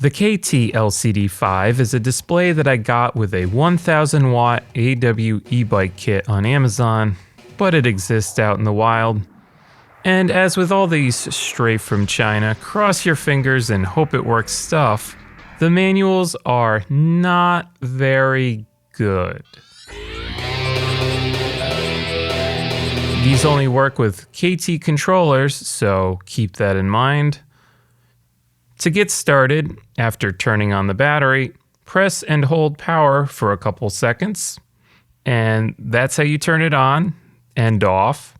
The KT-LCD5 is a display that I got with a 1000 watt AW eBike kit on Amazon, but it exists out in the wild. And as with all these straight from China, cross your fingers and hope it works stuff, the manuals are not very good. These only work with KT controllers, so keep that in mind. To get started, after turning on the battery, press and hold power for a couple seconds, and that's how you turn it on and off.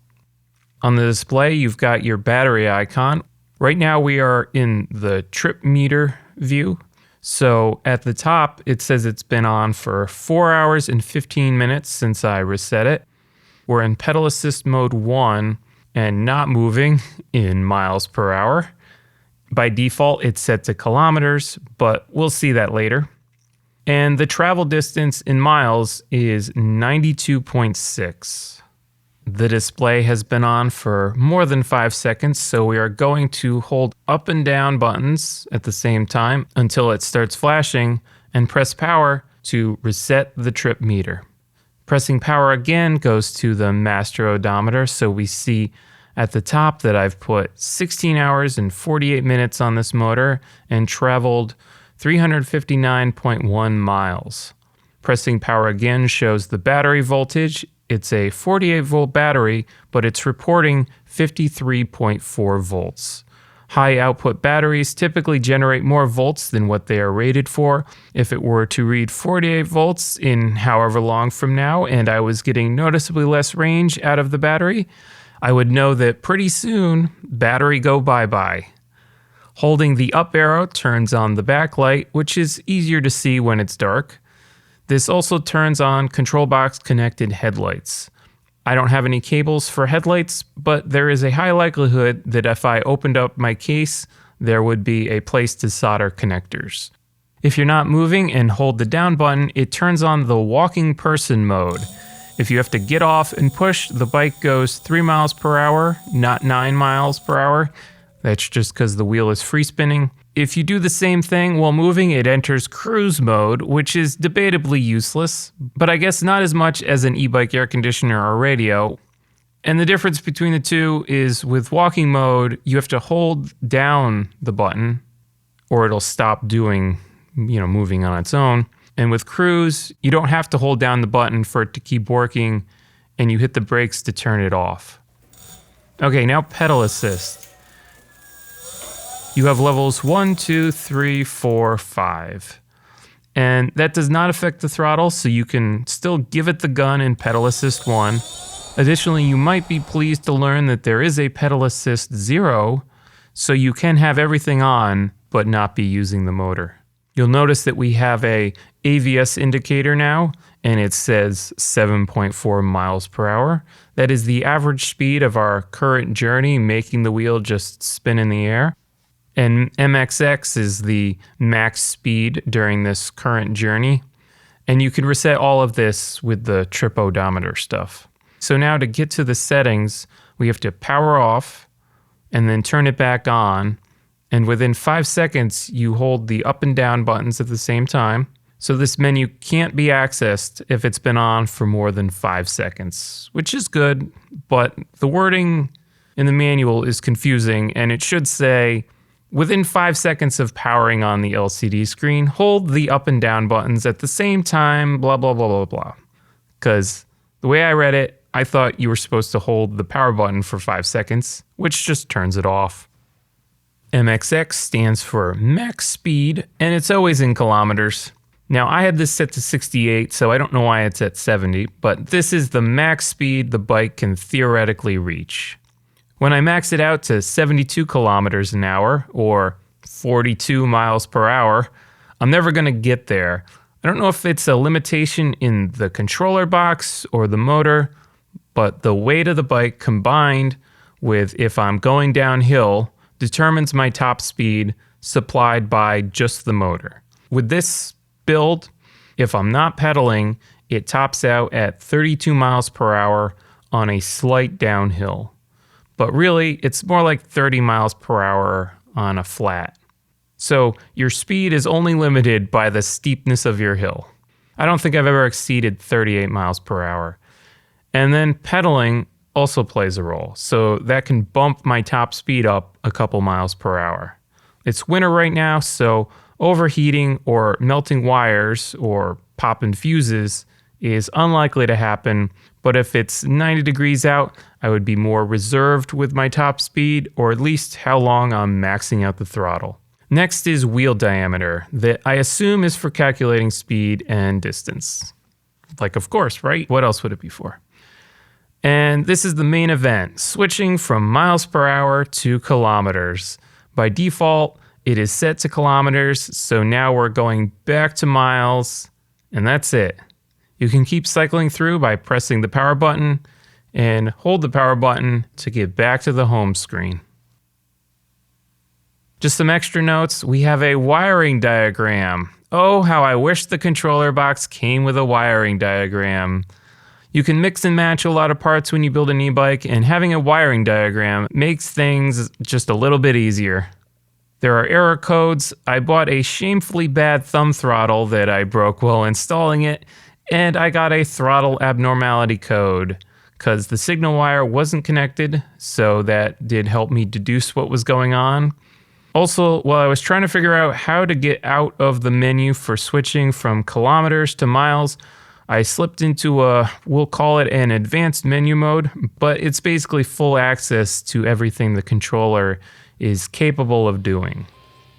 On the display, you've got your battery icon. Right now we are in the trip meter view. So at the top, it says it's been on for 4 hours and 15 minutes since I reset it. We're in pedal assist mode 1 and not moving in miles per hour. By default, it's set to kilometers, but we'll see that later. And the travel distance in miles is 92.6. The display has been on for more than 5 seconds, so we are going to hold up and down buttons at the same time until it starts flashing and press power to reset the trip meter. Pressing power again goes to the master odometer, so we see at the top that I've put 16 hours and 48 minutes on this motor and traveled 359.1 miles. Pressing power again shows the battery voltage. It's a 48 volt battery, but it's reporting 53.4 volts. High output batteries typically generate more volts than what they are rated for. If it were to read 48 volts in however long from now and I was getting noticeably less range out of the battery, I would know that pretty soon, battery go bye-bye. Holding the up arrow turns on the backlight, which is easier to see when it's dark. This also turns on control box connected headlights. I don't have any cables for headlights, but there is a high likelihood that if I opened up my case, there would be a place to solder connectors. If you're not moving and hold the down button, it turns on the walking person mode. If you have to get off and push, the bike goes 3 miles per hour, not 9 miles per hour. That's just because the wheel is free spinning. If you do the same thing while moving, it enters cruise mode, which is debatably useless, but I guess not as much as an e-bike air conditioner or radio. And the difference between the two is with walking mode, you have to hold down the button or it'll stop doing, moving on its own. And with cruise, you don't have to hold down the button for it to keep working, and you hit the brakes to turn it off. Okay, now pedal assist. You have levels 1, 2, 3, 4, 5. And that does not affect the throttle, so you can still give it the gun in pedal assist 1. Additionally, you might be pleased to learn that there is a pedal assist 0, so you can have everything on, but not be using the motor. You'll notice that we have a AVS indicator now, and it says 7.4 miles per hour. That is the average speed of our current journey, making the wheel just spin in the air. And MXX is the max speed during this current journey. And you can reset all of this with the trip odometer stuff. So now to get to the settings, we have to power off and then turn it back on. And within 5 seconds, you hold the up and down buttons at the same time. So this menu can't be accessed if it's been on for more than 5 seconds, which is good, but the wording in the manual is confusing, and it should say, within 5 seconds of powering on the LCD screen, hold the up and down buttons at the same time, blah, blah, blah, blah, blah. Because the way I read it, I thought you were supposed to hold the power button for 5 seconds, which just turns it off. MXX stands for Max Speed, and it's always in kilometers. Now, I had this set to 68, so I don't know why it's at 70, but this is the max speed the bike can theoretically reach. When I max it out to 72 kilometers an hour, or 42 miles per hour, I'm never going to get there. I don't know if it's a limitation in the controller box or the motor, but the weight of the bike combined with if I'm going downhill determines my top speed supplied by just the motor. With this build, if I'm not pedaling, it tops out at 32 miles per hour on a slight downhill. But really, it's more like 30 miles per hour on a flat. So your speed is only limited by the steepness of your hill. I don't think I've ever exceeded 38 miles per hour. And then pedaling also plays a role, so that can bump my top speed up a couple miles per hour. It's winter right now, so overheating or melting wires or popping fuses is unlikely to happen, but if it's 90 degrees out, I would be more reserved with my top speed, or at least how long I'm maxing out the throttle. Next is wheel diameter, that I assume is for calculating speed and distance. Like, of course, right? What else would it be for? And this is the main event, switching from miles per hour to kilometers. By default, it is set to kilometers, so now we're going back to miles, and that's it. You can keep cycling through by pressing the power button and hold the power button to get back to the home screen. Just some extra notes, we have a wiring diagram. Oh, how I wish the controller box came with a wiring diagram. You can mix and match a lot of parts when you build an e-bike, and having a wiring diagram makes things just a little bit easier. There are error codes. I bought a shamefully bad thumb throttle that I broke while installing it, and I got a throttle abnormality code because the signal wire wasn't connected, so that did help me deduce what was going on. Also, while I was trying to figure out how to get out of the menu for switching from kilometers to miles, I slipped into we'll call it an advanced menu mode, but it's basically full access to everything the controller is capable of doing.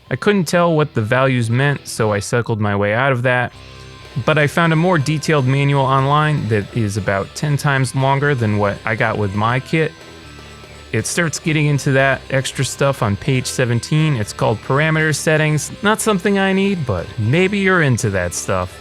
I couldn't tell what the values meant, so I cycled my way out of that, but I found a more detailed manual online that is about 10 times longer than what I got with my kit. It starts getting into that extra stuff on page 17. It's called parameter settings. Not something I need, but maybe you're into that stuff.